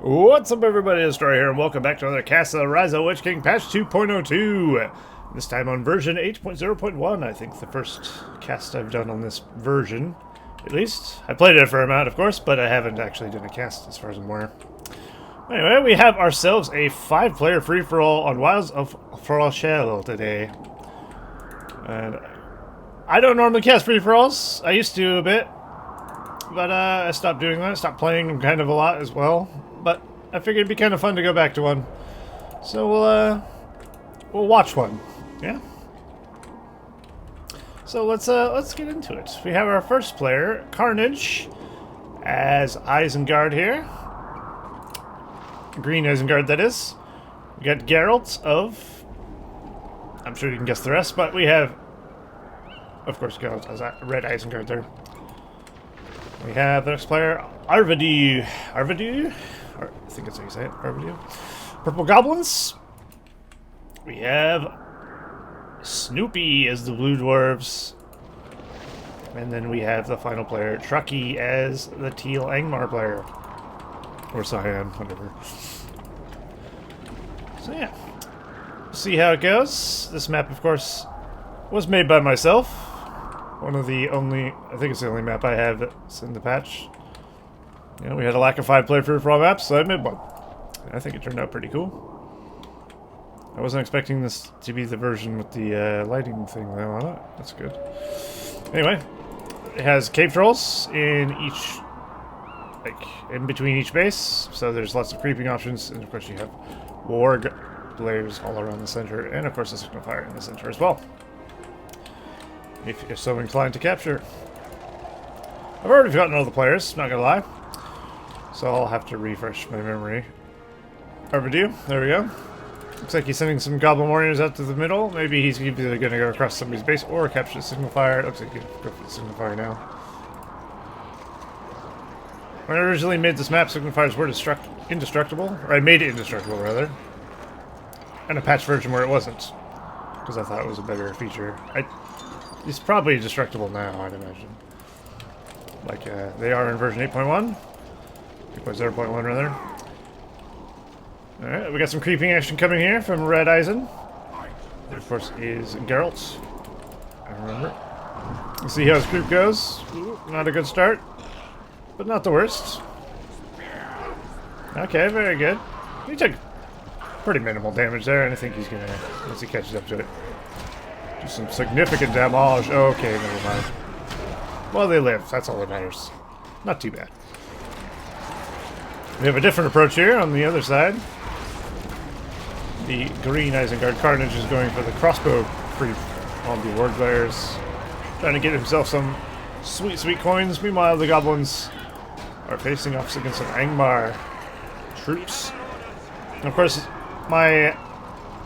What's up, everybody? It's Story here, and welcome back to another cast of Rise of the Witch King patch 2.02. This time on version 8.0.1. I think the first cast I've done on this version, at least. I played it a fair amount, of course, but I haven't actually done a cast as far as I'm aware. Anyway, we have ourselves a 5-player free-for-all on Wilds of Forochel today. And I don't normally cast free-for-alls. I used to a bit, but I stopped doing that. I stopped playing them kind of a lot as well. But I figured it'd be kind of fun to go back to one. So we'll watch one. Yeah? So let's get into it. We have our first player, Carnage, as Isengard here. Green Isengard, that is. We got Geralt of... I'm sure you can guess the rest, but we have... Of course, Geralt as red Isengard there. We have the next player, Arvedui. Arvedui? I think that's how you say it. Arvedui. Purple Goblins. We have SNOOPY as the Blue Dwarves. And then we have the final player, Trucky, as the teal Angmar player. Or cyan, whatever. So yeah. See how it goes. This map, of course, was made by myself. One of the only, I think it's the only map I have that's in the patch. You know, we had a lack of 5-player free-for-all maps, so I made one. I think it turned out pretty cool. I wasn't expecting this to be the version with the lighting thing though on it. That's good. Anyway, it has cave trolls in each, like, in between each base, so there's lots of creeping options, and of course you have warg layers all around the center, and of course a signal fire in the center as well, if you're so inclined to capture. I've already forgotten all the players, not gonna lie, so I'll have to refresh my memory. Arvedui, there we go. Looks like he's sending some Goblin Warriors out to the middle. Maybe he's either going to go across somebody's base or capture the signal fire. Looks like he can go for the signal fire now. When I originally made this map, signal fires were indestructible. Or I made it indestructible, rather. And a patch version where it wasn't. Because I thought it was a better feature. It's probably destructible now, I'd imagine. Like they are in version 8.1. 8.0.1, rather. Alright, we got some creeping action coming here from Red Eisen. There, of course, is Geralt. I remember. Let's see how his creep goes. Ooh, not a good start, but not the worst. Okay, very good. He took pretty minimal damage there, and I think he's gonna, once he catches up to it, do some significant damage. Okay, never mind. Well, they live. That's all that matters. Not too bad. We have a different approach here on the other side. The green Isengard Carnage is going for the crossbow creep on the warg players, trying to get himself some sweet, sweet coins. Meanwhile, the goblins are facing off against some Angmar troops. And of course, my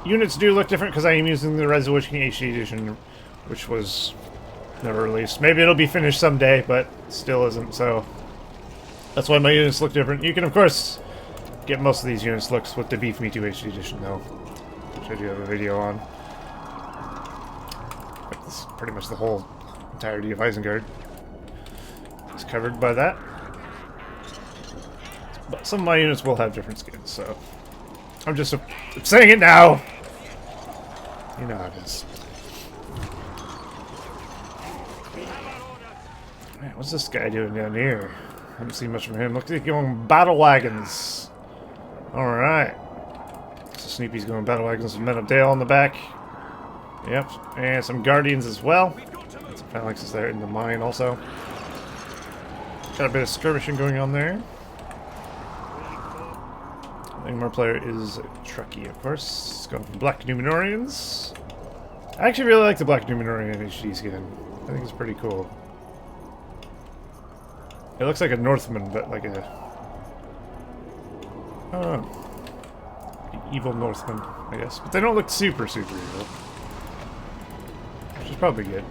units do look different because I am using the Rise of the Witch King HD edition, which was never released. Maybe it'll be finished someday, but still isn't, so that's why my units look different. You can, of course, get most of these units looks with the BFME2 HD edition, though, which I do have a video on. But this is pretty much the whole entirety of Isengard is covered by that. But some of my units will have different skins, so I'm just saying it now. You know how it is. Man, what's this guy doing down here? I haven't seen much from him. Looks like he's going battle wagons. Alright. So Snoopy's going battle wagons with Men of Dale on the back. Yep. And some Guardians as well. And some phalanxes there in the mine also. Got a bit of skirmishing going on there. The Angmar player is Trucky, of course. It's going from Black Numenorians. I actually really like the Black Numenorian HD skin. I think it's pretty cool. It looks like a Northman, but like a... evil Northman, I guess. But they don't look super, super evil. Which is probably good.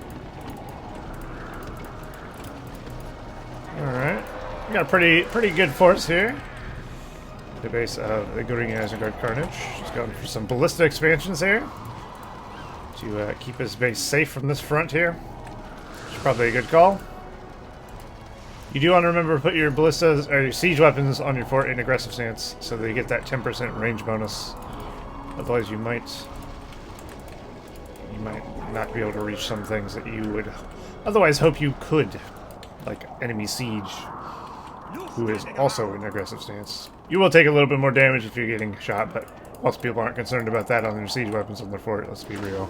Alright. We got a pretty good force here. The base of the Green Isengard Carnage. He's going for some ballista expansions here. To keep his base safe from this front here. Which is probably a good call. You do want to remember to put your ballistas or your siege weapons on your fort in aggressive stance so that you get that 10% range bonus. Otherwise you might not be able to reach some things that you would otherwise hope you could, like enemy siege, who is also in aggressive stance. You will take a little bit more damage if you're getting shot, but most people aren't concerned about that on their siege weapons on their fort, let's be real.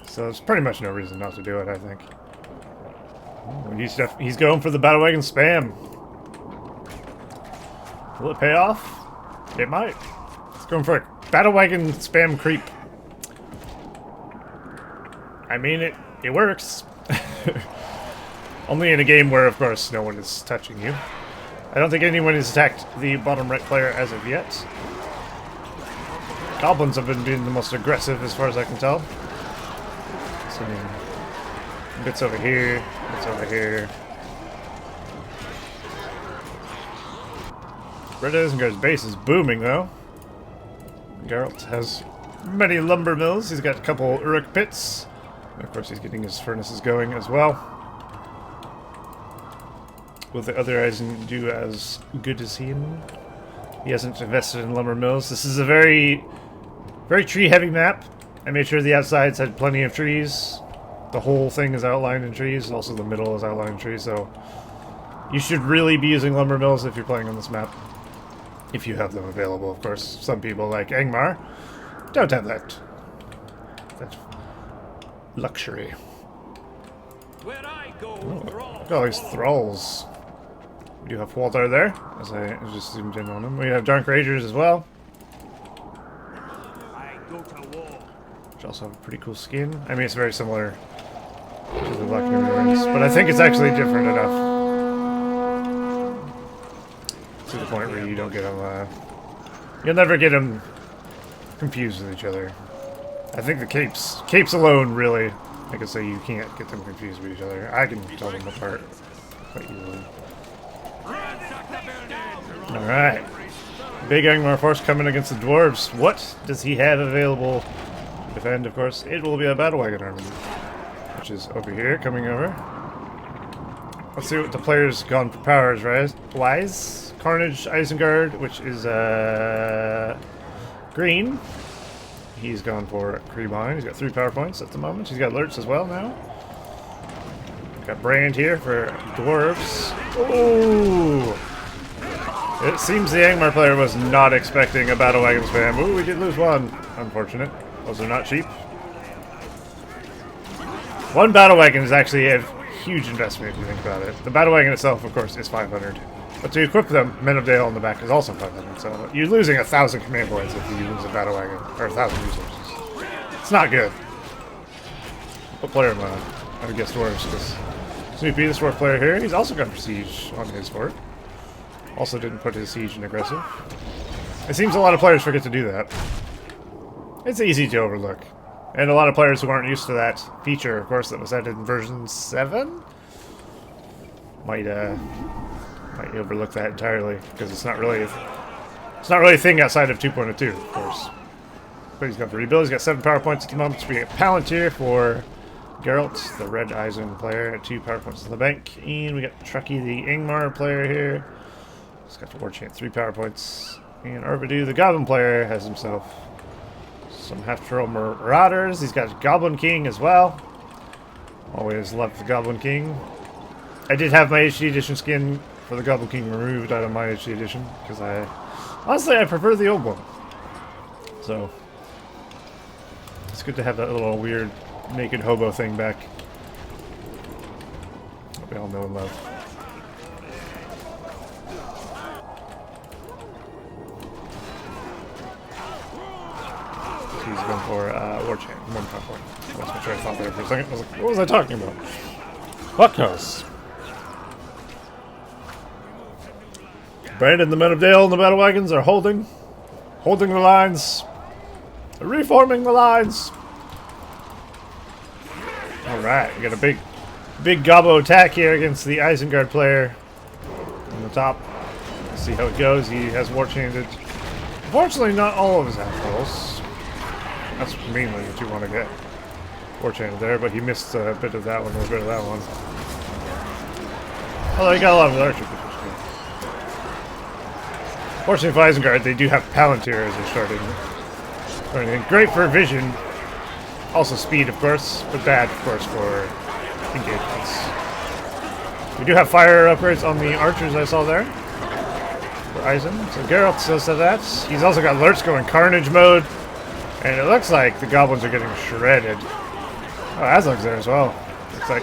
So there's pretty much no reason not to do it, I think. He's going for the battle wagon spam. Will it pay off? It might. It's going for a battle wagon spam creep. I mean, it works. Only in a game where, of course, no one is touching you. I don't think anyone has attacked the bottom right player as of yet. Goblins have been being the most aggressive as far as I can tell. So, bits over here, bits over here. Red Isengard's base is booming, though. Geralt has many lumber mills. He's got a couple Uruk pits. And of course, he's getting his furnaces going as well. Will the other Eisen do as good as him? He hasn't invested in lumber mills. This is a very tree-heavy map. I made sure the outsides had plenty of trees. The whole thing is outlined in trees. Also, the middle is outlined in trees. So, you should really be using lumber mills if you're playing on this map. If you have them available, of course. Some people, like Angmar, don't have that luxury. Where I go, Look at all these thralls. We do have Walter there, as I just zoomed in on him. We have Dark Ragers as well. I go to war. Which also have a pretty cool skin. I mean, it's very similar to the Black Mirrors, but I think it's actually different enough to the point where you don't get them, you'll never get them confused with each other. I think the capes alone, really, I can say you can't get them confused with each other. I can tell them apart quite easily. Alright. Big Angmar force coming against the Dwarves. What does he have available to defend, of course? It will be a battle wagon army, which is over here, coming over. Let's see what the players gone for powers, right? Wise. Carnage, Isengard, which is green. He's gone for Creebine. He's got 3 power points at the moment. He's got alerts as well now. Got Brand here for Dwarves. Ooh! It seems the Angmar player was not expecting a battle wagon spam. Ooh, we did lose one. Unfortunate. Those are not cheap. One battle wagon is actually a huge investment if you think about it. The battle wagon itself, of course, is 500. But to equip them, Men of Dale on the back is also 500. So you're losing 1,000 command points if you lose a battle wagon, or 1,000 resources. It's not good. What player am I on? I would guess Dwarves, because Snoopy, the Dwarf player here, he's also got Prestige on his fort. Also didn't put his siege in aggressive. It seems a lot of players forget to do that. It's easy to overlook. And a lot of players who aren't used to that feature, of course, that was added in version 7 might overlook that entirely, because it's not really a thing outside of 2.02, of course. But he's got to rebuild. He's got 7 power points at the moment. We get Palantir for Geralt, the Red Eisen player, at 2 power points in the bank. And we got Trucky, the Angmar player here. He's got the War Chant, 3 power points. And Arvedui, the Goblin player, has himself some half-troll marauders. He's got Goblin King as well. Always loved the Goblin King. I did have my HD edition skin for the Goblin King removed out of my HD edition, because honestly I prefer the old one. So it's good to have that little weird naked hobo thing back that we all know and love. He's going for War Chant, 1 power point. I lost my train of thought there for a second. I was like, what was I talking about? Fuck knows. Brandon, the Men of Dale, and the battle wagons are holding the lines, reforming the lines. All right, we got a big gobbo attack here against the Isengard player on the top. Let's see how it goes. He has War Chanted. Unfortunately, not all of his half rolls. That's mainly what you want to get. War Chanted there, but he missed a bit of that one, a bit of that one. Although he got a lot of archers. Fortunately for Isengard, they do have Palantir as they're starting. Great for vision. Also speed, of course, but bad, of course, for engagements. We do have fire upgrades on the archers I saw there. For Eisen. So Geralt still said that. He's also got alerts going Carnage mode. And it looks like the goblins are getting shredded. Oh, Azog's there as well. Looks like...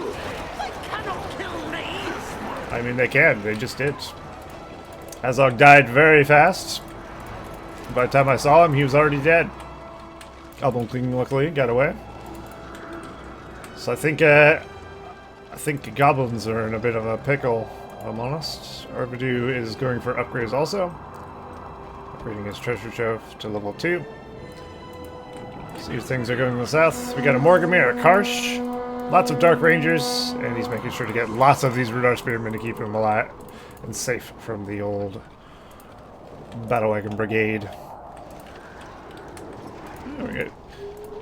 I mean, they can. They just did. Azog died very fast. By the time I saw him, he was already dead. Goblin King, luckily, got away. So I think the goblins are in a bit of a pickle, if I'm honest. Arvedui is going for upgrades also. Upgrading his treasure trove to level 2. See if things are going in the south. We got a Morgamir, a Karsh, lots of Dark Rangers, and he's making sure to get lots of these Rudar Spearmen to keep him alive and safe from the old Battle Wagon Brigade.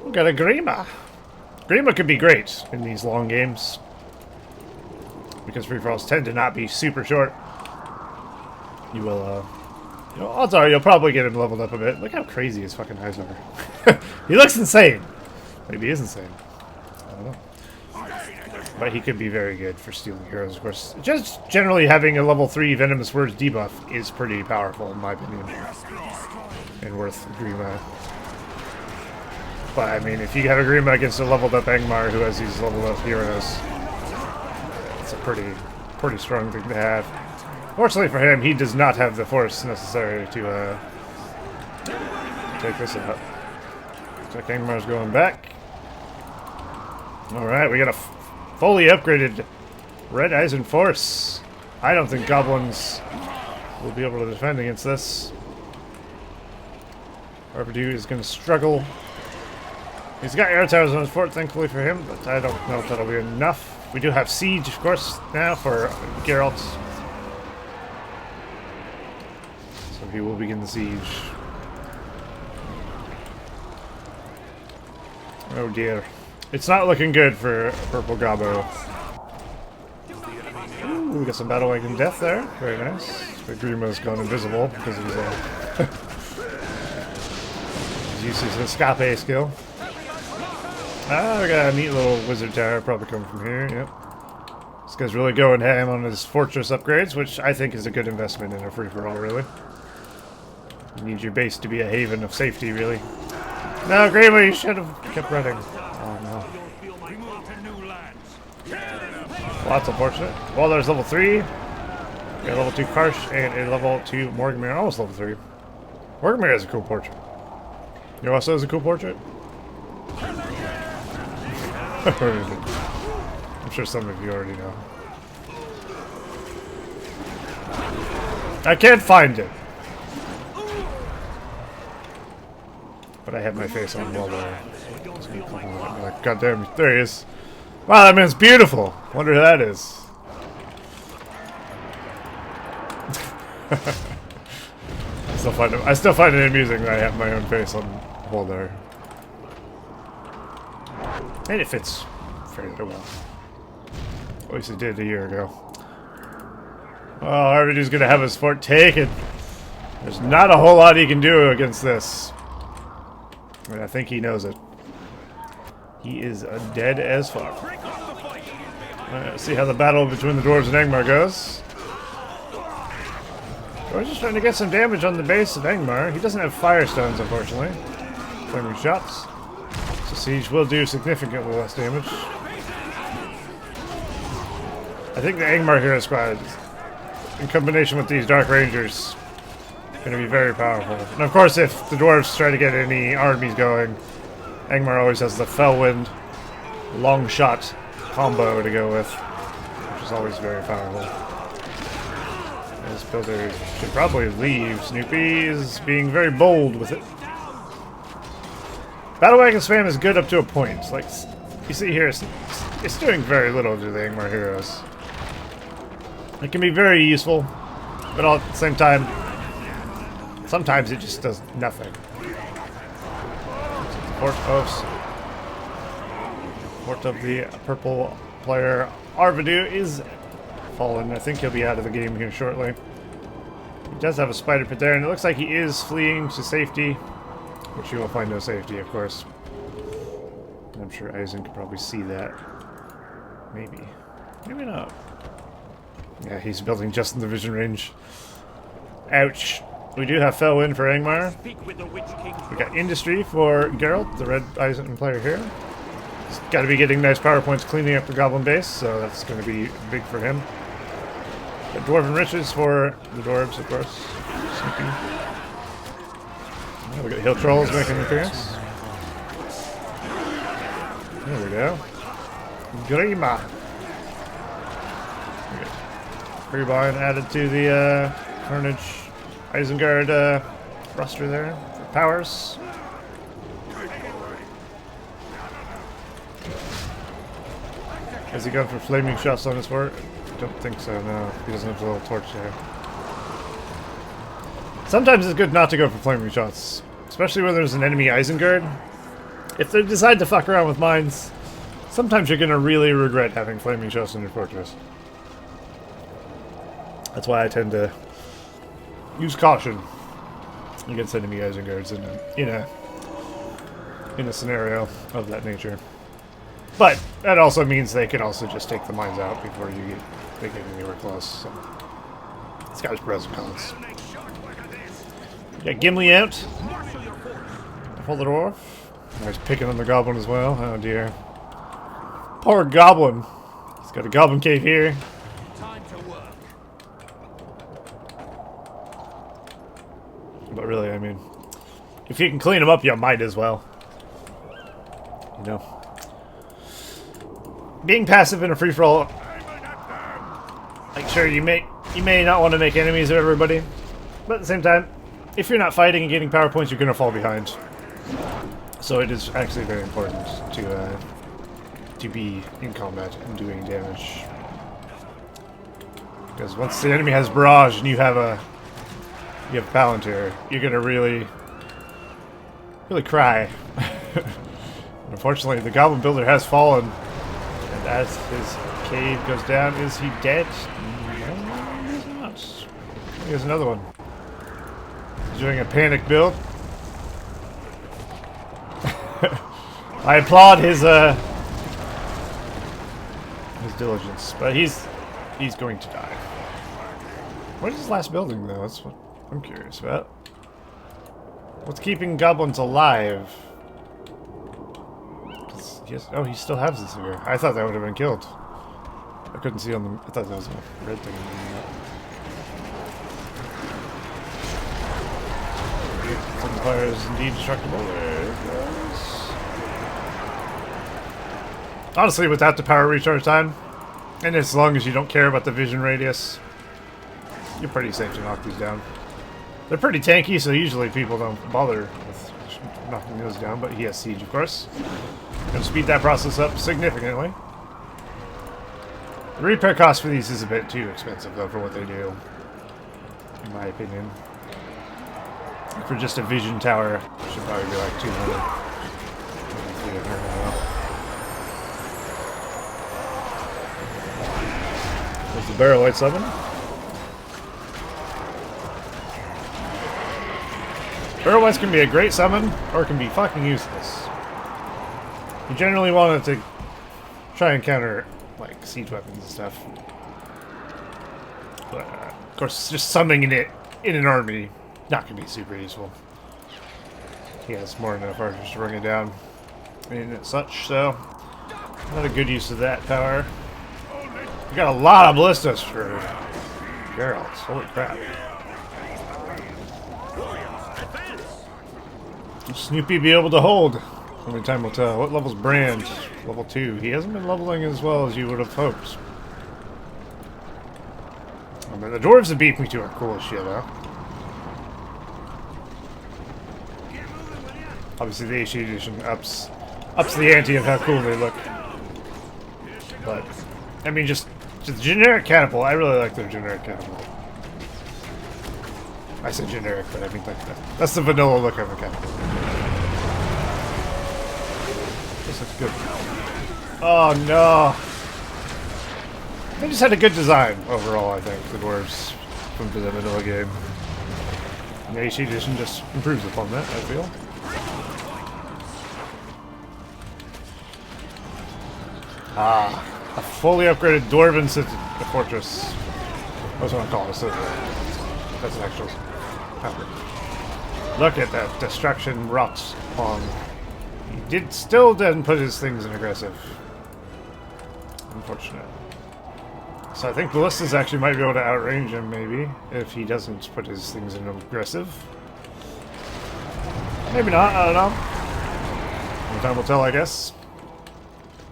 We got a Grima. Grima could be great in these long games because free-for-alls tend to not be super short. You will, you know, odds are you'll probably get him leveled up a bit. Look how crazy his fucking eyes are. He looks insane. Maybe he is insane. I don't know. But he could be very good for stealing heroes, of course. Just generally having a level 3 Venomous Words debuff is pretty powerful, in my opinion. And worth Grima. But, I mean, if you have a Grima against a leveled up Angmar who has these leveled up heroes, it's a pretty strong thing to have. Fortunately for him, he does not have the force necessary to take this out. Looks like Angmar's going back. Alright, we got a fully upgraded Red Eisen Force. I don't think goblins will be able to defend against this. Arvedui is going to struggle. He's got air towers on his fort, thankfully for him, but I don't know if that'll be enough. We do have siege, of course, now for Geralt. So he will begin the siege. Oh dear. It's not looking good for Purple Gobbo. Ooh, we got some Battle Wagon Death there. Very nice. The Grima's gone invisible because of his uses his escape skill. Ah, we got a neat little wizard tower probably coming from here. Yep. This guy's really going ham on his fortress upgrades, which I think is a good investment in a free-for-all, really. You need your base to be a haven of safety, really. No, Grima, you should have kept running. Oh, no. Well, that's unfortunate. Well, there's level 3. We got a level 2 Karsh and a level 2 Morgamir. Almost level 3. Morgamir has a cool portrait. You know what else has a cool portrait? I'm sure some of you already know. I can't find it. But I have my face on the wall there. Like, God damn, there he is. Wow, that man's beautiful. Wonder who that is. I still find it amusing that I have my own face on the wall there. And it fits fairly well. At least it did a year ago. Oh, Arvedui's gonna have his fort taken. There's not a whole lot he can do against this. And I think he knows it. He is dead as fuck. Let's see how the battle between the Dwarves and Angmar goes. We're just trying to get some damage on the base of Angmar. He doesn't have firestones, unfortunately. Flaming shots. So siege will do significantly less damage. I think the Angmar Hero Squad, in combination with these Dark Rangers, going to be very powerful. And of course, if the Dwarves try to get any armies going, Angmar always has the Fellwind long shot combo to go with, which is always very powerful. This builder should probably leave. Snoopy is being very bold with it. Battle Wagon spam is good up to a point. Like, you see here, it's doing very little to the Angmar heroes. It can be very useful, but all at the same time, sometimes it just does nothing. Fort of the purple player Arvedui is fallen. I think he'll be out of the game here shortly. He does have a spider pit there, and it looks like he is fleeing to safety, which he will find no safety, of course. I'm sure Eisen could probably see that. Maybe. Maybe not. Yeah, he's building just in the vision range. Ouch. We do have Fell in for Angmar. We got Industry for Geralt, the red Eisen player here. He's got to be getting nice power points cleaning up the Goblin base, so that's going to be big for him. Got Dwarven Riches for the Dwarves, of course. Snoopy. Oh, we got Hill Trolls making an appearance. There we go. Grima. Rebind added to the Carnage Isengard roster there for powers. Has he gone for flaming shots on his fort? I don't think so, no. He doesn't have the little torch there. Sometimes it's good not to go for flaming shots, especially when there's an enemy Isengard. If they decide to fuck around with mines, sometimes you're going to really regret having flaming shots in your fortress. That's why I tend to use caution against enemy Isengards in a scenario of that nature. But that also means they can also just take the mines out before they get anywhere close. So it's got its pros and cons. We got Gimli out. Hold the dwarf. He's picking on the goblin as well. Oh dear. Poor goblin. He's got a goblin cave here. But really, I mean, if you can clean them up, you might as well. You know. Being passive in a free-for-all, like sure, you may not want to make enemies of everybody, but at the same time, if you're not fighting and getting power points, you're going to fall behind. So it is actually very important to be in combat and doing damage. Because once the enemy has barrage and you have Palantir, you're gonna really cry. Unfortunately, the Goblin Builder has fallen, and as his cave goes down, is he dead? No, he's not. Here's another one. He's doing a panic build. I applaud his diligence, but he's going to die. What is his last building, though? That's what I'm curious about. What's keeping goblins alive? Oh, he still has this here. I thought that would have been killed. I couldn't see on the... I thought that was a red thing. Some fire is indeed destructible. There it goes. Honestly, without the power recharge time, and as long as you don't care about the vision radius, you're pretty safe to knock these down. They're pretty tanky, so usually people don't bother with knocking those down, but he has siege, of course. Gonna speed that process up significantly. The repair cost for these is a bit too expensive, though, for what they do, in my opinion. For just a vision tower, it should probably be like 200. There's the barrel light summon. Barrel lights can be a great summon, or it can be fucking useless. You generally want it to try and counter, like, siege weapons and stuff. But, of course, just summoning it in an army, not going to be super useful. He has more than enough archers to bring it down. And such, so not a good use of that power. We got a lot of ballistas for Geralt. Holy crap. Will Snoopy be able to hold? Only time will tell. What level's Brand? Level 2. He hasn't been leveling as well as you would have hoped. Oh, man, the dwarves that beat me to are cool as shit, huh? Obviously, the HD edition ups the ante of how cool they look. But, I mean, just generic catapult. I really like their generic catapult. I said generic, but I mean like that's the vanilla look of a catapult. This looks good. Oh no! They just had a good design overall, I think, the Dwarves from the vanilla game. And the HD edition just improves upon that, I feel. Ah, a fully upgraded Dwarven city, a fortress. That's what I call it, a city. That's an actual power. Look at that destruction wrought upon. He still didn't put his things in aggressive. Unfortunate. So I think Ballistas actually might be able to outrange him, maybe, if he doesn't put his things in aggressive. Maybe not, I don't know. Only time will tell, I guess.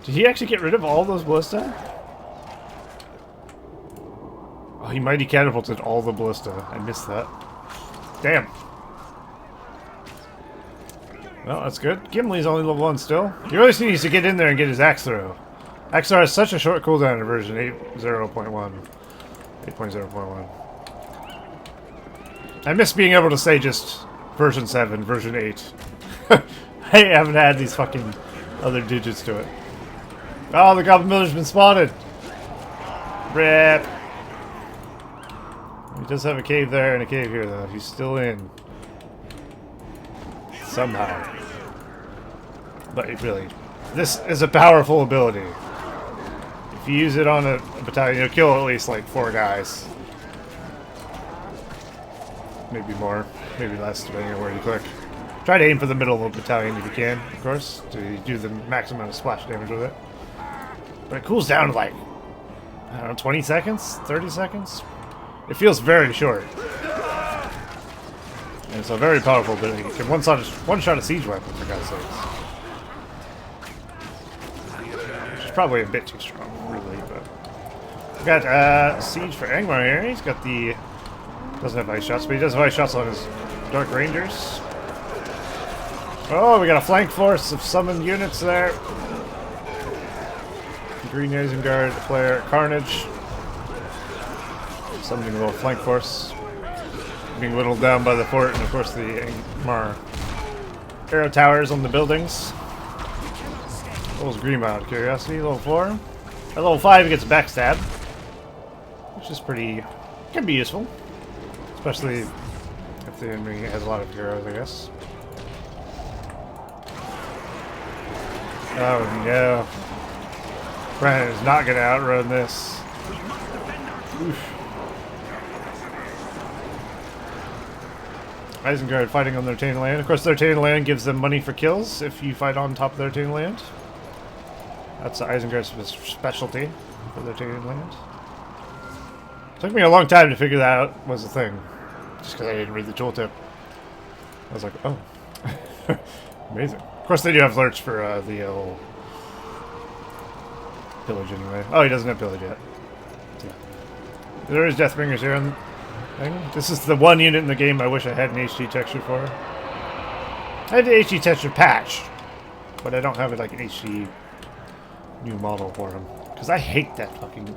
Did he actually get rid of all those ballista? Oh, he mighty catapulted all the ballista. I missed that. Damn. Well, that's good. Gimli's only level 1 still. He really needs to get in there and get his axe throw. Axe throw has such a short cooldown in version 8.0.1. 8.0.1. I miss being able to say just version 7, version 8. I haven't had these fucking other digits to it. Oh, the Goblin Miller's been spotted! Rip! He does have a cave there and a cave here, though. He's still in. Somehow. But really, this is a powerful ability. If you use it on a battalion, you'll kill at least like 4 guys. Maybe more, maybe less, depending on where you click. Try to aim for the middle of a battalion if you can, of course, to do the max amount of splash damage with it. But it cools down to like, I don't know, 20 seconds? 30 seconds? It feels very short. And it's a very powerful ability. You can one-shot a siege weapon, for God's sakes. Which is probably a bit too strong, really, but... We got siege for Angmar here. He's got the... Doesn't have ice shots, but he does have ice shots on his Dark Rangers. Oh, we got a flank force of summoned units there. Green Isengard player Carnage. Summoning a little flank force. Being whittled down by the fort, and of course the Angmar arrow towers on the buildings. What was Green out of curiosity? Level 4. At level 5 he gets a backstab. Which is pretty... can be useful. Especially if the enemy has a lot of heroes, I guess. Oh no. Brandon is not going to outrun this. Oof. Isengard fighting on their tainted land. Of course, their tainted land gives them money for kills if you fight on top of their tainted land. That's Isengard's specialty for their tainted land. Took me a long time to figure that out was a thing. Just because I didn't read the tooltip. I was like, oh. Amazing. Of course, they do have lurch for the old pillage anyway. Oh, he doesn't have pillage yet. Yeah. There is Deathbringers here on the thing. This is the one unit in the game I wish I had an HD texture for. I had the HD texture patch, but I don't have it like an HD new model for him. Because I hate that fucking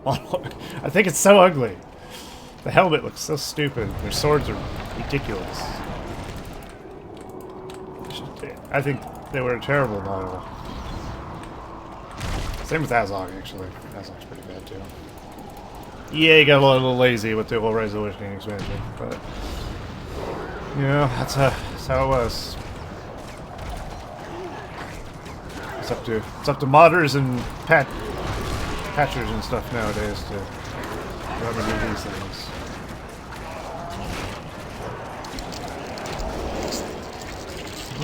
model. I think it's so ugly. The helmet looks so stupid. Their swords are ridiculous. I think they were a terrible model. Same with Azog, actually. Azog's pretty bad, too. Yeah, you got a little lazy with the whole Rise of the Witch King expansion, but... you know, that's how it was. It's up to modders and patchers and stuff nowadays to remedy these things.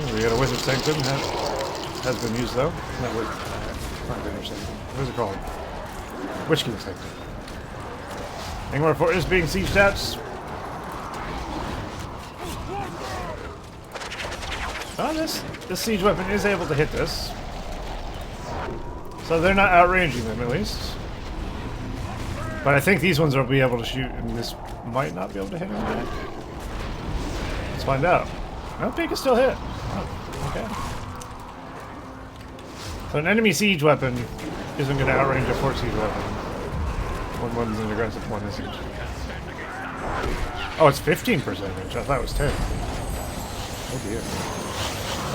Oh, we got a Wizard Sanctum. Has been used, though. Not Wizard Sanctum. What is it called? Witch King Sanctum. Angmar Fort is being sieged at. Oh, this siege weapon is able to hit this. So they're not outranging them, at least. But I think these ones will be able to shoot, and this might not be able to hit them back. Let's find out. No, P can still hit. Oh, okay. So an enemy siege weapon isn't going to outrange a fort siege weapon. One's an aggressive, one isn't. Oh, it's 15%. I thought it was 10. Oh dear.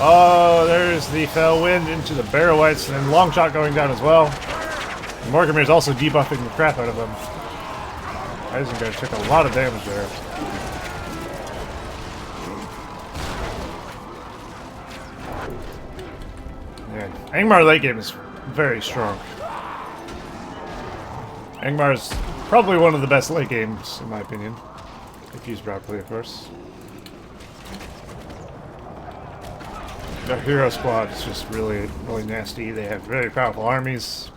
Oh, there's the fell wind into the barrow whites, and then long shot going down as well. Morgamir's also debuffing the crap out of him. Isengard took a lot of damage there. Yeah, Angmar late game is very strong. Angmar is probably one of the best late games, in my opinion. If used properly, of course. Their hero squad is just really, really nasty. They have very powerful armies.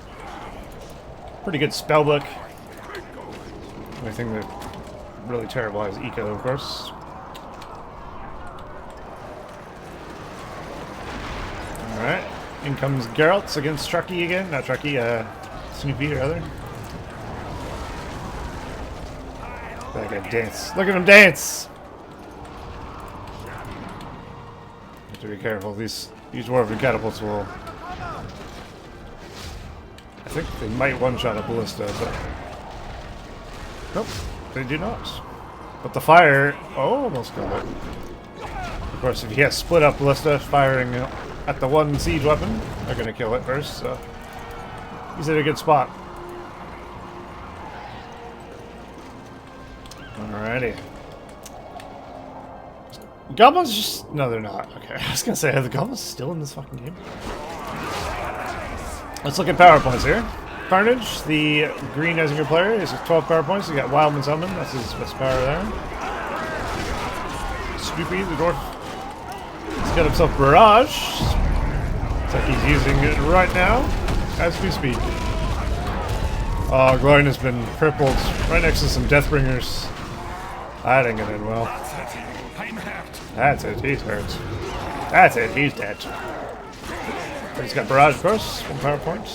Pretty good spellbook. Only thing that really terrible is eco, of course. Alright. In comes Geralt against Trucky again. Not Trucky, Snoopy rather. That guy dance. Look at him dance! Have to be careful. These dwarven catapults will... I think they might one-shot a ballista, but... Nope, they do not. But the fire... Oh, almost got it. Of course, if he has split up ballista firing at the one siege weapon, they're going to kill it first, so... He's in a good spot. Alrighty. Goblins just... No, they're not. Okay, I was gonna say, are the goblins still in this fucking game? Let's look at power points here. Carnage, the green Isengard player, is at 12 power points. He got Wildman Summon, that's his best power there. Snoopy, the dwarf, he's got himself Barrage. Looks like he's using it right now, as we speak. Oh, Gloin has been crippled right next to some Deathbringers. That ain't gonna end well. That's it, he's hurt. That's it, he's dead. He's got Barrage, of course, 1 power point.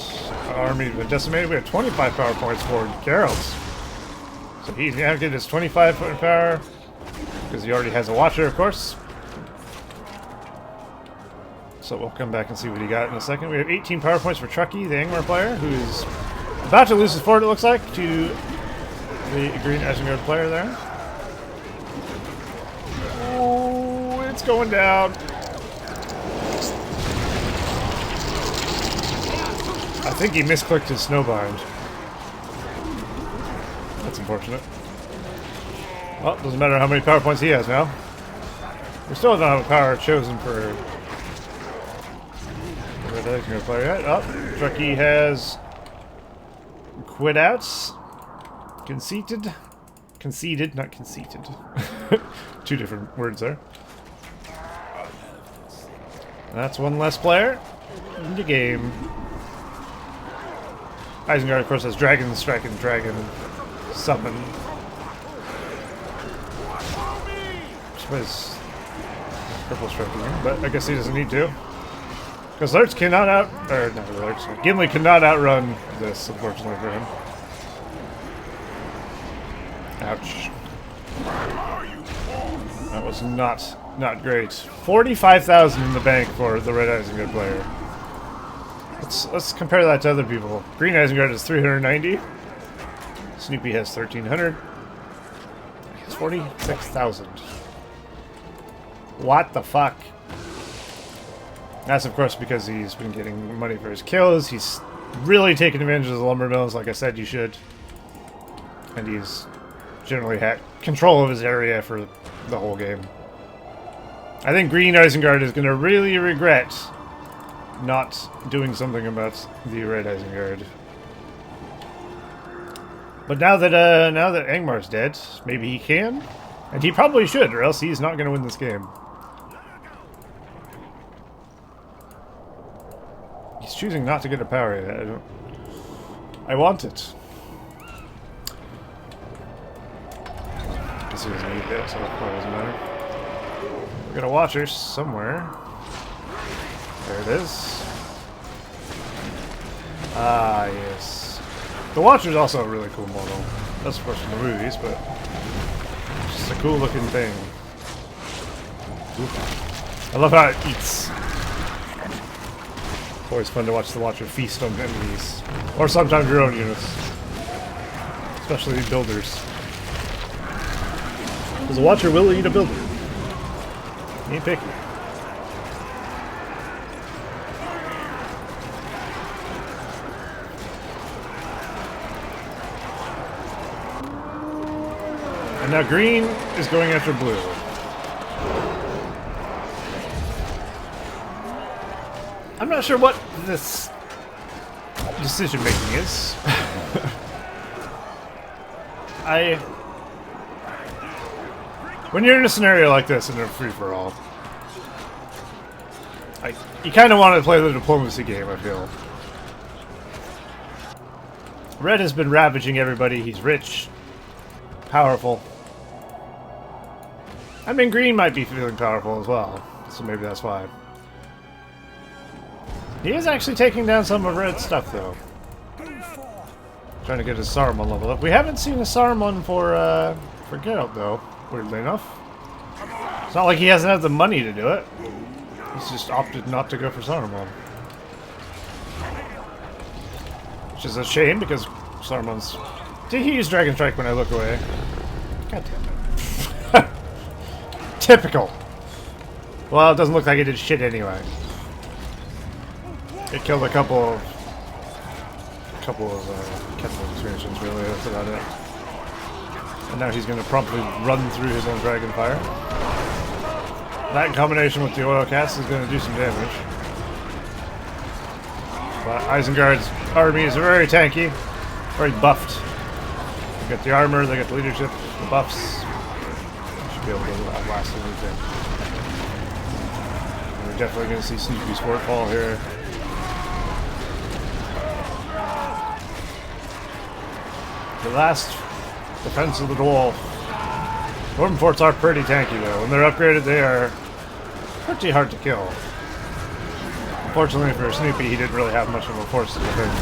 Army's been decimated. We have 25 power points for Geralt. So he's gonna get his 25 power, because he already has a Watcher, of course. So we'll come back and see what he got in a second. We have 18 power points for Trucky, the Angmar player, who is about to lose his fort, it looks like, to the green Isengard player there. Oh, it's going down. I think he misclicked his snowbind. That's unfortunate. Well, doesn't matter how many power points he has now. We still don't have a power chosen for the red Isengard player yet. Oh, Trucky has quit out. Conceited. Conceded, not conceited. 2 different words there. That's 1 less player in the game. Isengard, of course, has Dragon Strike and Dragon Summon. I suppose Purple Striking, but I guess he doesn't need to. Because Lurtz cannot Gimli cannot outrun this, unfortunately for him. Ouch. That was not great. 45,000 in the bank for the red Isengard player. Let's compare that to other people. Green Isengard is 390. Snoopy has 1,300. He has 46,000. What the fuck? That's of course because he's been getting money for his kills. He's really taking advantage of the lumber mills, like I said you should. And he's generally had control of his area for the whole game. I think Green Isengard is going to really regret not doing something about the red Isengard. But now that Angmar's dead, maybe he can, and he probably should, or else he's not going to win this game. He's choosing not to get a power yet. I want it. I guess he doesn't need that, so it probably doesn't matter. We're gonna watch her somewhere. There it is. Ah, yes. The Watcher's also a really cool model. That's of course from the movies, but it's just a cool looking thing. Ooh. I love how it eats. Always fun to watch the Watcher feast on enemies. Or sometimes your own units. Especially builders. Because the Watcher will eat a builder. He ain't picky. now green is going after blue. I'm not sure what this decision making is. When you're in a scenario like this in a free-for-all, you kind of want to play the diplomacy game, I feel. Red has been ravaging everybody. He's rich, powerful. I mean, green might be feeling powerful as well, so maybe that's why. He is actually taking down some of Red's stuff, though. Trying to get his Saruman level up. We haven't seen a Saruman for Geralt, though, weirdly enough. It's not like he hasn't had the money to do it. He's just opted not to go for Saruman. Which is a shame, because Saruman's... Did he use Dragon Strike when I look away? God damn it. Typical. Well, it doesn't look like he did shit anyway. It killed a couple of capital expansions, really. That's about it. And now he's going to promptly run through his own Dragon Fire. That in combination with the oil cast is going to do some damage. But Isengard's army is very tanky, very buffed. They got the armor, they got the leadership, the buffs. Should be able to outlast everything. And we're definitely going to see Snoopy's Forochel here. The last defense of the Dwarf. Dwarven forts are pretty tanky though. When they're upgraded, they are pretty hard to kill. Unfortunately for Snoopy, he didn't really have much of a force to defend.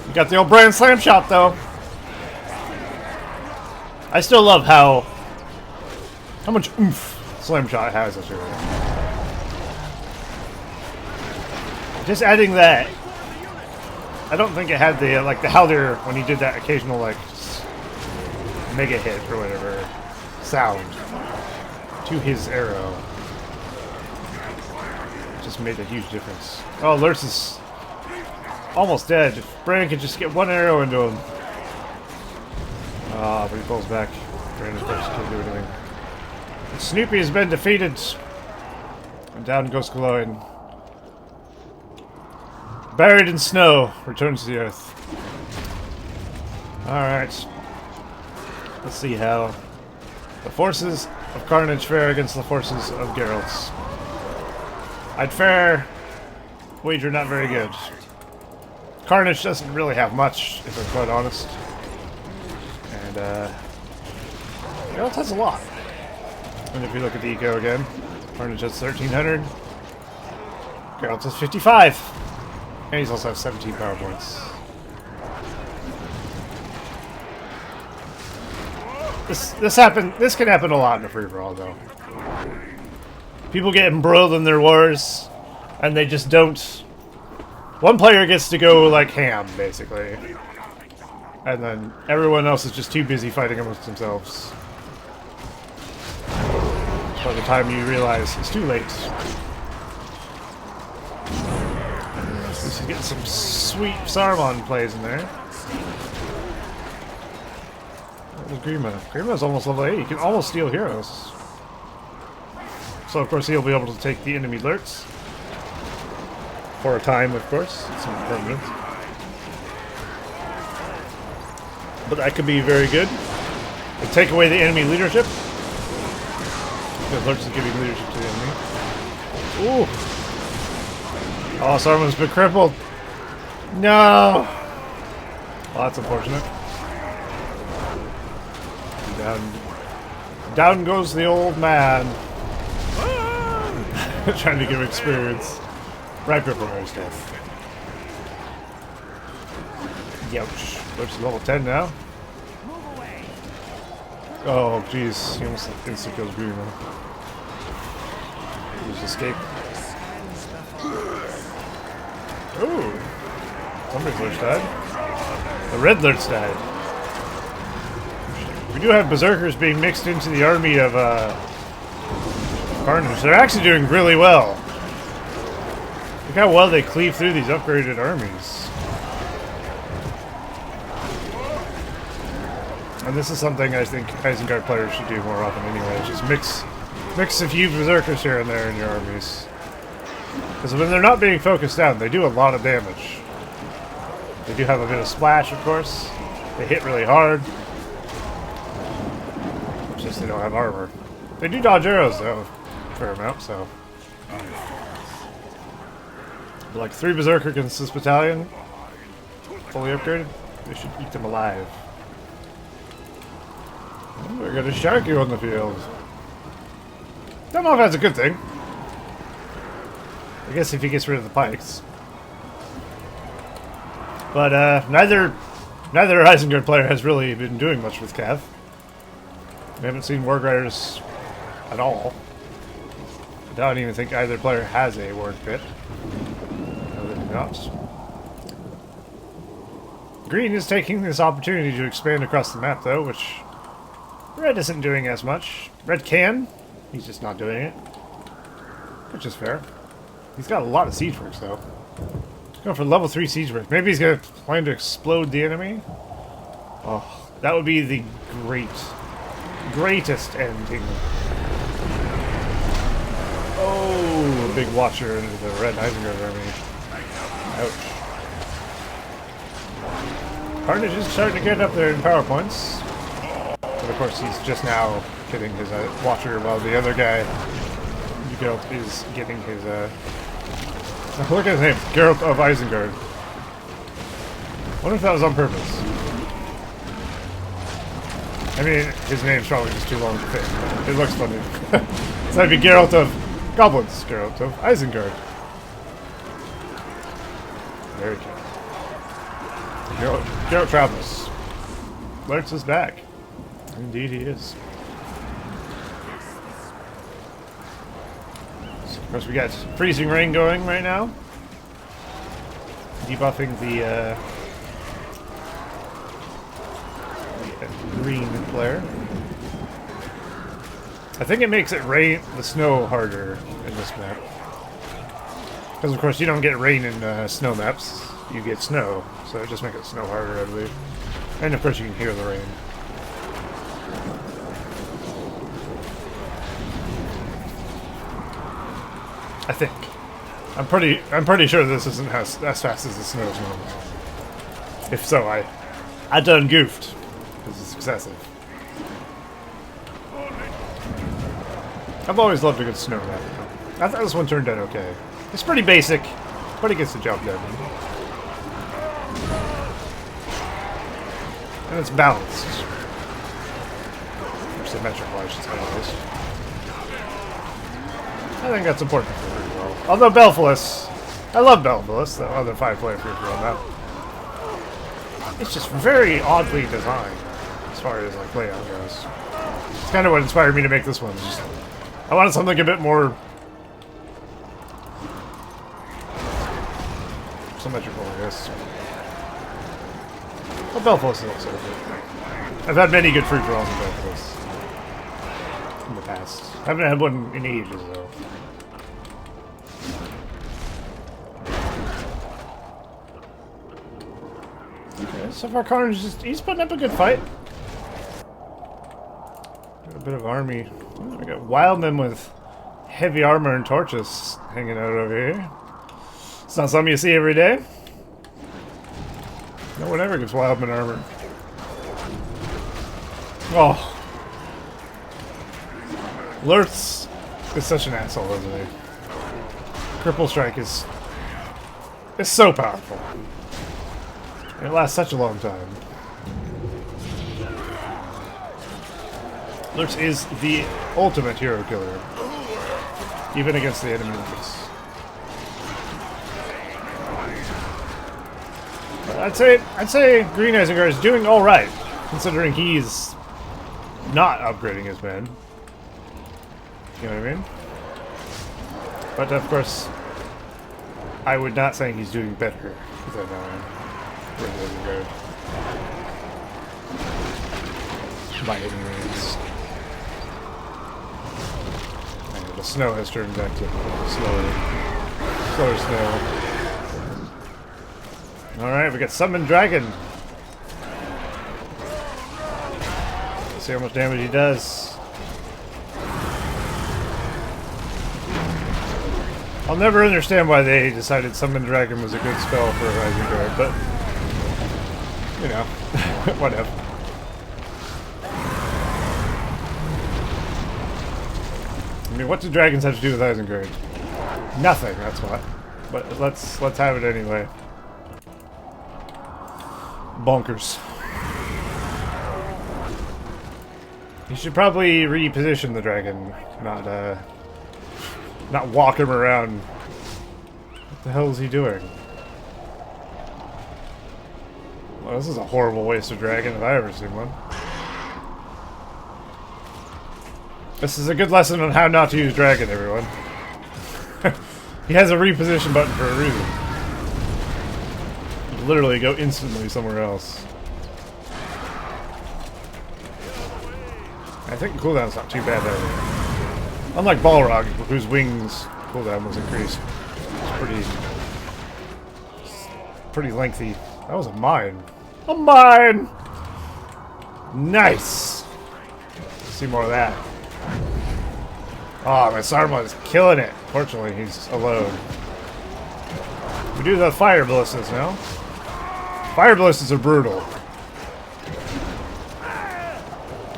You got the old Brand Slam shot though. I still love how much oomph Slam Shot has this year. Just adding that. I don't think it had the the Haldir when he did that occasional mega hit or whatever sound to his arrow. It just made a huge difference. Oh, Lurtz is almost dead. If Brandon could just get one arrow into him. Ah, but he pulls back. Brandon can't do anything. Snoopy has been defeated. And down goes Cologne. Buried in snow, returns to the earth. Alright. Let's see how the forces of Carnage fare against the forces of Geralt. I'd wager not very good. Carnage doesn't really have much, if I'm quite honest. And, Geralt has a lot. And if you look at the eco again, Carnage has 1300. Geralt has 55. And he's also have 17 power points. This can happen a lot in a free-for-all, though. People get embroiled in their wars, and they just don't... One player gets to go, ham, basically. And then everyone else is just too busy fighting amongst themselves. By the time you realize it's too late. He's getting some sweet Saruman plays in there. What was Grima? Grima's almost level 8. He can almost steal heroes. So, of course, he'll be able to take the enemy Lurtz. For a time, of course. It's not permanent. But that could be very good. And take away the enemy leadership. Because Lurtz is giving leadership to the enemy. Ooh! Oh, Saruman's been crippled. No! Well, that's unfortunate. Down goes the old man. Trying to give experience. Right before his death. Youch. Lurtz is level 10 now. Oh, jeez. He almost insta-kills Grima. He's escaped. Ooh. Somebody's Lurtz died. The red Lurtz died. We do have Berserkers being mixed into the army of Carnage. They're actually doing really well. Look how well they cleave through these upgraded armies. And this is something I think Isengard players should do more often anyway. Just mix a few berserkers here and there in your armies. Because when they're not being focused down, they do a lot of damage. They do have a bit of splash, of course. They hit really hard. It's just they don't have armor. They do dodge arrows, though, a fair amount, so... Like 3 berserker against this battalion, fully upgraded, they should eat them alive. Oh, we got a Sharky on the field. Don't know if that's a good thing. I guess if he gets rid of the pikes. But neither Isengard player has really been doing much with Cav. We haven't seen Warg Riders at all. I don't even think either player has a Warg Pit. No, they do not. Green is taking this opportunity to expand across the map, though, which Red isn't doing as much. Red can. He's just not doing it. Which is fair. He's got a lot of siege works, though. He's going for level 3 siege works. Maybe he's going to plan to explode the enemy? Oh, that would be the greatest ending. Oh, a big watcher into the red Isengard army. Ouch. Carnage is starting to get up there in power points. But of course he's just now getting his watcher while the other guy, Geralt, is getting his look at his name, Geralt of Isengard. I wonder if that was on purpose. I mean, his name's probably just too long to fit. It looks funny. So that'd be Geralt of Goblins, Geralt of Isengard. Very good. Geralt travels. Lurks is back. Indeed he is. So of course we got freezing rain going right now. Debuffing the green player. I think it makes it rain the snow harder in this map. Because of course you don't get rain in snow maps. You get snow, so it just makes it snow harder, I believe. And of course you can hear the rain. I think. I'm pretty sure this isn't as fast as the snows normally. If so, I done goofed. Because it's excessive. I've always loved a good snow map. I thought this one turned out okay. It's pretty basic, but it gets the job done. And it's balanced. Or symmetrical, I should say, at least. I think that's important for free for all. Although Belphilus, I love Belphilus, the other 5-player free for all map. It's just very oddly designed as far as like layout goes. It's kind of what inspired me to make this one. Just, I wanted something a bit more symmetrical, I guess. Well, Belphilus is also good. I've had many good free for alls in Belphilus in the past. I haven't had one in ages though. Okay, so far Carnage he's putting up a good fight. Got a bit of army. Oh, we got wildmen with heavy armor and torches hanging out over here. It's not something you see every day. No one ever gets wildman armor. Oh. Lurtz is such an asshole, isn't he? Cripple Strike is so powerful. It lasts such a long time. Lurtz is the ultimate hero killer, even against the enemy units. I'd say Green Isengard is doing all right, considering he's not upgrading his men. You know what I mean? But of course, I would not say he's doing better than Green Isengard by any means. And the snow has turned back to slower snow. Alright, we got Summon Dragon. See how much damage he does. I'll never understand why they decided Summon Dragon was a good spell for Isengard, but you know, whatever. I mean, what do dragons have to do with Isengard? Nothing, that's what. But let's have it anyway. Bonkers. You should probably reposition the dragon, not walk him around. What the hell is he doing? Well, this is a horrible waste of dragon if I ever seen one. This is a good lesson on how not to use dragon, everyone. He has a reposition button for a reason. You literally go instantly somewhere else. I think the cooldown's not too bad though. Unlike Balrog, whose wings cooldown was increased. It's pretty lengthy. That was a mine. A mine! Nice! Let's see more of that. Oh, my Saruman is killing it. Fortunately, he's alone. We do the fire ballistas now. Fire ballistas are brutal.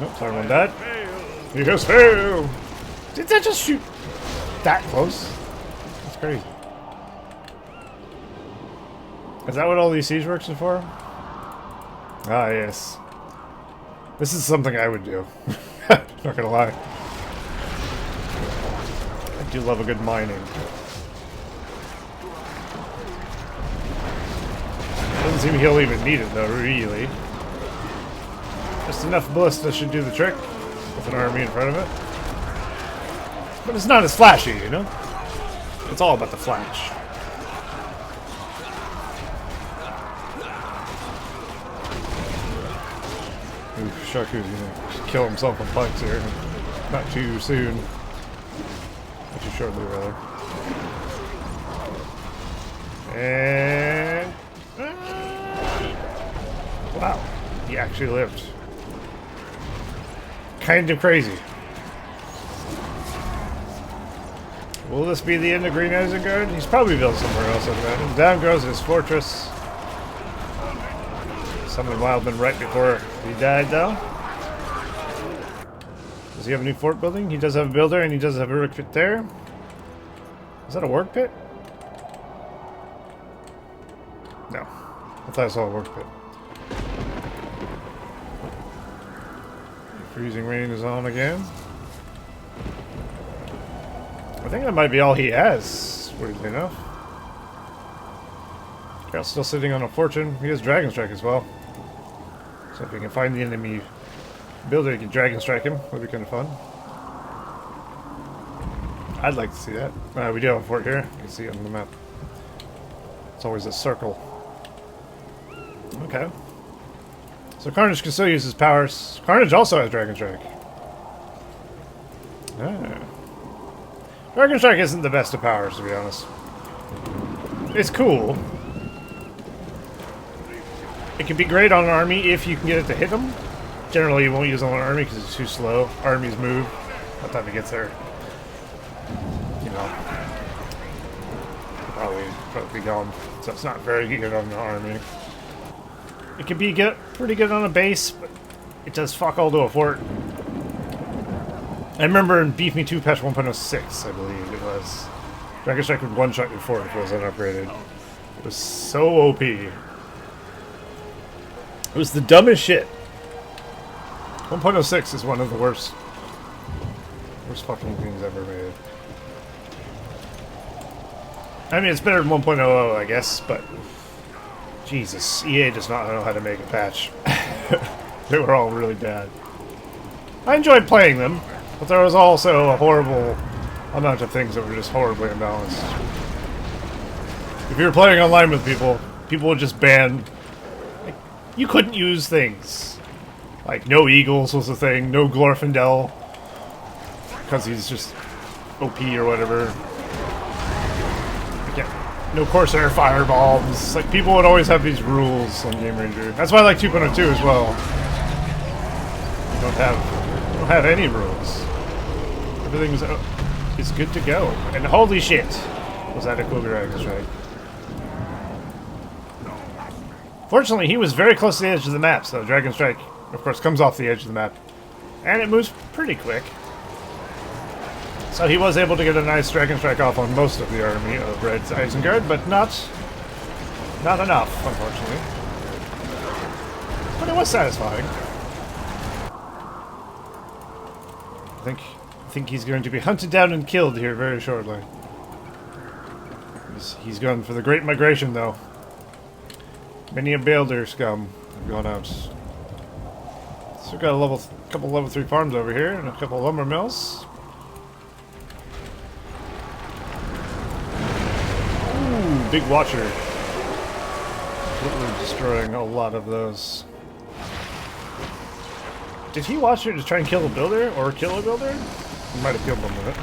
Nope, Saruman died. He has failed! Did that just shoot that close? That's crazy. Is that what all these siege works are for? Ah, yes. This is something I would do. Not gonna lie. I do love a good mining. Doesn't seem he'll even need it though, really. Just enough ballista should do the trick with an army in front of it. But it's not as flashy, you know? It's all about the flash. Ooh, Shaku's gonna kill himself on planks here. Not too soon. Not too shortly, rather. And... wow, he actually lived. Kind of crazy. Will this be the end of Green Isengard? He's probably built somewhere else, I imagine. Down goes his fortress. Summoned Wildman right before he died, though. Does he have a new fort building? He does have a builder, and he does have a work pit there. Is that a work pit? No. I thought I saw a work pit. Freezing rain is on again. I think that might be all he has, weirdly enough. Carl's still sitting on a fortune. He has Dragon Strike as well. So if we can find the enemy builder, you can Dragon Strike him. That'd be kind of fun. I'd like to see that. We do have a fort here. You can see it on the map. It's always a circle. Okay. So Carnage can still use his powers. Carnage also has Dragon Strike. Ah. Dragon Strike isn't the best of powers, to be honest. It's cool. It can be great on an army if you can get it to hit them. Generally, you won't use it on an army because it's too slow. Armies move by the time it gets there. You know, probably be gone. So it's not very good on an army. It can be pretty good on a base, but it does fuck all to a fort. I remember in BFME2 patch 1.06, I believe it was. Dragon Strike would one-shot your fort if it was unupgraded. It was so OP. It was the dumbest shit. 1.06 is one of the worst fucking things ever made. I mean, it's better than 1.00, I guess, but... Jesus, EA does not know how to make a patch. They were all really bad. I enjoyed playing them, but there was also a horrible amount of things that were just horribly imbalanced. If you were playing online with people, people would just ban... Like, you couldn't use things. Like, no Eagles was a thing, no Glorfindel, because he's just OP or whatever. No Corsair Firebombs. Like, people would always have these rules on Game Ranger. That's why I like 2.02 as well. don't have any rules. Everything's is good to go. And holy shit, was that a cool dragon strike? Fortunately, he was very close to the edge of the map, so Dragon Strike, of course, comes off the edge of the map. And it moves pretty quick. So he was able to get a nice Dragon Strike off on most of the army of Red's Isengard, but not enough, unfortunately. But it was satisfying. I think he's going to be hunted down and killed here very shortly. He's gone for the Great Migration, though. Many a builder scum have gone out. So we've got a couple level 3 farms over here and a couple of lumber mills. Ooh, big watcher. Completely destroying a lot of those. Did he watch her to try and kill a builder or kill a builder? He might have killed one with it.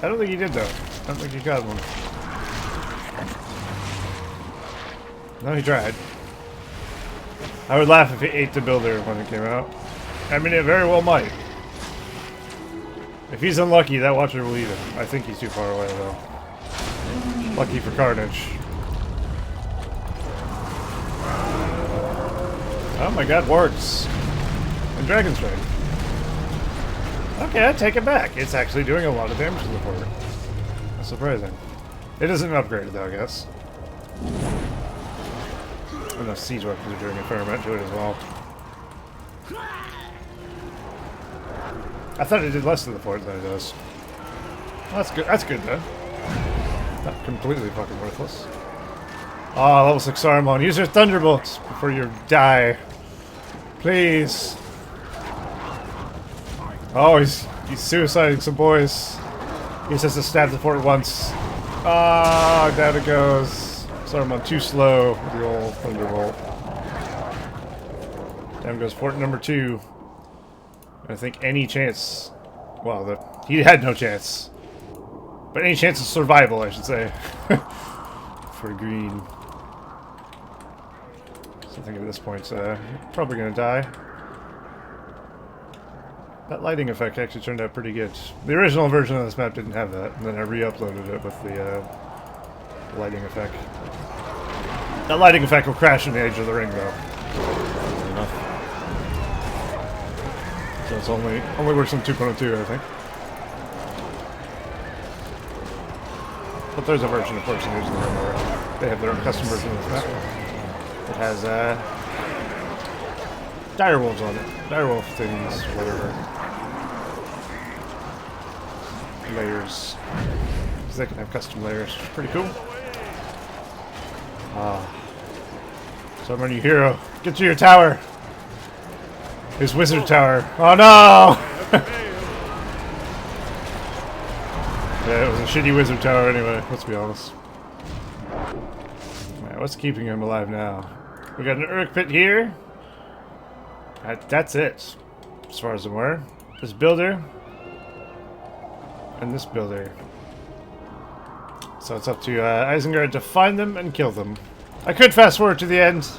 I don't think he did though. I don't think he got one. No, he tried. I would laugh if he ate the builder when it came out. I mean, it very well might. If he's unlucky, that watcher will eat him. I think he's too far away, though. Lucky for Carnage. Oh my god, wargs. And Dragon Strike. Okay, I take it back. It's actually doing a lot of damage to the fort. That's surprising. It isn't upgraded, though, I guess. And the siege weapons are doing a fair amount to it as well. I thought it did less to the fort than it does. Well, that's good. That's good then. Not completely fucking worthless. Oh, level 6 Saruman. Use your thunderbolts before you die. Please. Oh, he's suiciding some boys. He just has to stab the fort once. Ah, down it goes. Saruman too slow with the old thunderbolt. Down goes fort number 2. I think any chance... Well, he had no chance. But any chance of survival, I should say. For green. So I think at this point, probably going to die. That lighting effect actually turned out pretty good. The original version of this map didn't have that, and then I re-uploaded it with the lighting effect. That lighting effect will crash in the edge of the ring, though. Enough. So it's only works on 2.02, I think. But there's a version, of course, in the ring where they have their own custom version of this map. It has direwolves on it. Direwolf things, whatever. Layers. Because they can have custom layers. Pretty cool. Summon your hero. Get to your tower. His wizard tower. Oh no! Yeah, it was a shitty wizard tower anyway, let's be honest. Right, what's keeping him alive now? We got an Urk pit here. That's it, as far as I'm aware. This builder. And this builder. So it's up to Isengard to find them and kill them. I could fast forward to the end,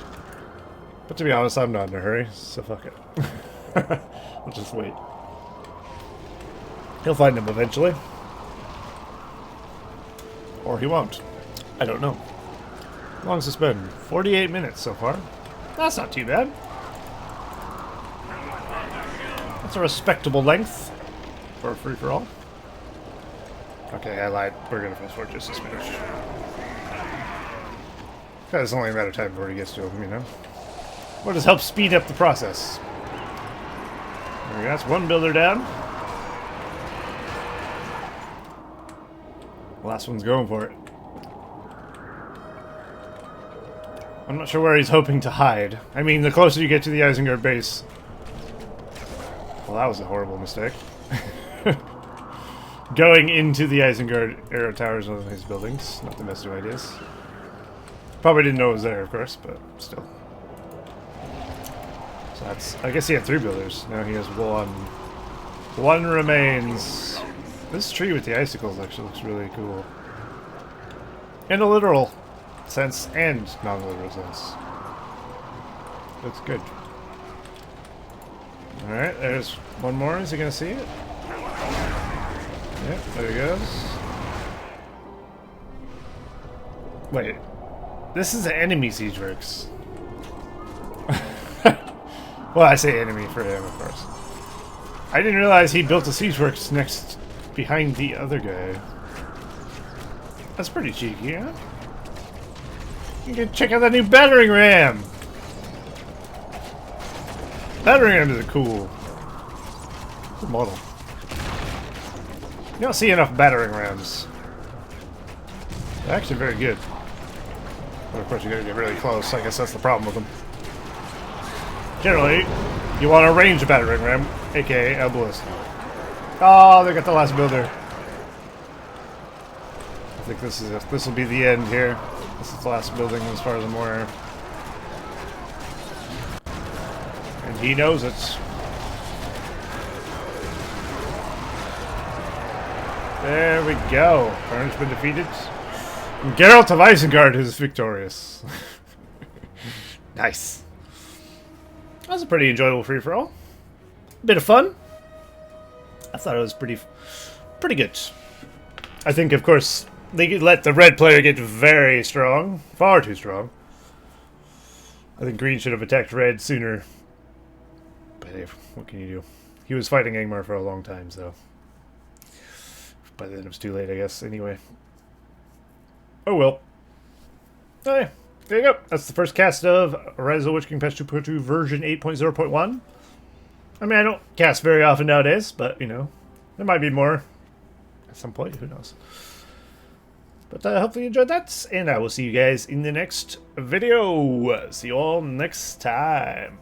but to be honest, I'm not in a hurry, so fuck it. We'll just wait. He'll find them eventually. Or he won't. I don't know. How long has this been? 48 minutes so far. That's not too bad. That's a respectable length for a free-for-all. Okay, I lied. We're gonna fast forward just a smidge. It's only a matter of time before he gets to him, you know? What does help speed up the process? There we go, that's one builder down. The last one's going for it. I'm not sure where he's hoping to hide. I mean, the closer you get to the Isengard base... Well, that was a horrible mistake. Going into the Isengard arrow towers on his buildings. Not the best of ideas. Probably didn't know it was there, of course, but still. So that's... I guess he had 3 builders. Now he has 1. 1 remains. This tree with the icicles actually looks really cool. In a literal sense and non-literal sense. Looks good. Alright, there's one more. Is he gonna see it? Yep, there he goes. Wait. This is an enemy siege works. Well, I say enemy for him, of course. I didn't realize he built a siege works next behind the other guy. That's pretty cheeky, huh? You can check out that new battering ram! Battering rams are cool. Good model. You don't see enough battering rams. They're actually very good. But of course you gotta get really close. I guess that's the problem with them. Generally, you want a range battering ram, aka a ballista. Oh, they got the last builder. I think this will be the end here. This is the last building as far as I'm aware. And he knows it. There we go. Carnage been defeated. And Geralt of Isengard is victorious. Nice. That was a pretty enjoyable free-for-all. Bit of fun. I thought it was pretty good. I think, of course, they let the red player get very strong. Far too strong. I think green should have attacked red sooner. But hey, what can you do? He was fighting Angmar for a long time, so... By then it was too late, I guess, anyway. Oh well. Hey, there you go. That's the first cast of Rise of the Witch King Patch 2.02 version 8.0.1. I mean, I don't cast very often nowadays, but, you know, there might be more at some point. Who knows? But hopefully you enjoyed that, and I will see you guys in the next video. See you all next time.